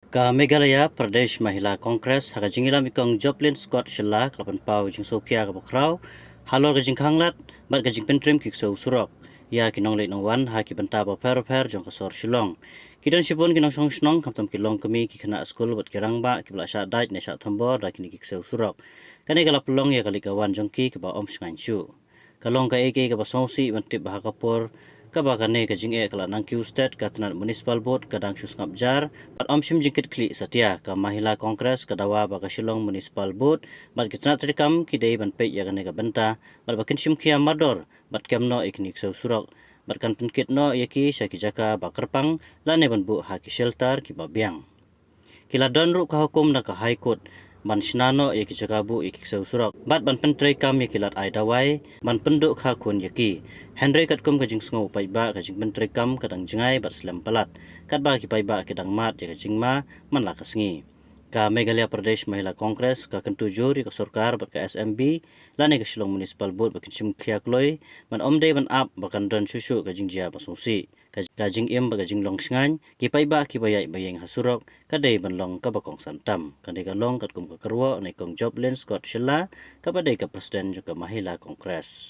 Ka Meghalaya Pradesh Mahila Congress haga jingila mikong Joplin Scott Shella klapan pau jing sokia ka bokraw halor ka jing khanglat bat ka jing pentrim kik so surok ya kinong leit nong wan ha ki banta ba per jong ka sor shilong kidan shibun kinong song snong kamtam kilong kami ki khana school bat kirang ba ki bla sha dait ne sha thambor da kini kik so surok kane kala pulong ya kali ka wan jong ki ka ba om sngan chu kalong ka eke ka ba songsi ban tip ba ka por kabagane ka jing kala nang Q state ka tanat municipal board kadang sus ngapjar pat om shim jingkit kli satia ka mahila congress kadawa ba ka shillong municipal board bat kitna trikam ki dei ban pe ya gane ka banta bat bakin shim kia mador bat kemno iknik so surok bat kan penkit no yaki shaki jaka ba kerpang lane ban bu ha ki shelter ki ba biang kila don ru ka hukum na ka high court ban shnano yaki jakabu ikik so surok bat ban pentrei kam yakilat ai dawai ban penduk kha kun yaki Henry kat kum ka jing sngo pai ba ka jing pentrei kam kadang jingai bat slam palat kat ba ki pai ba ki dang mat ya ka jing ma man la ka sngi ka Meghalaya Pradesh Mahila Congress ka kentu juri ka sarkar bat ka SMB lane ka Shillong Municipal Board bakin sim khiak loi man omdei ban ap bakan don susu ka jing jia basungsi ka jing im ba ka jing long sngan ki pai ba ki bayai bayeng hasurok ka dei ban long ka bakong santam ka dei ka long kat kum ka kerwo nei kong Joplin Scott Shella ka ba dei ka president ka Mahila Congress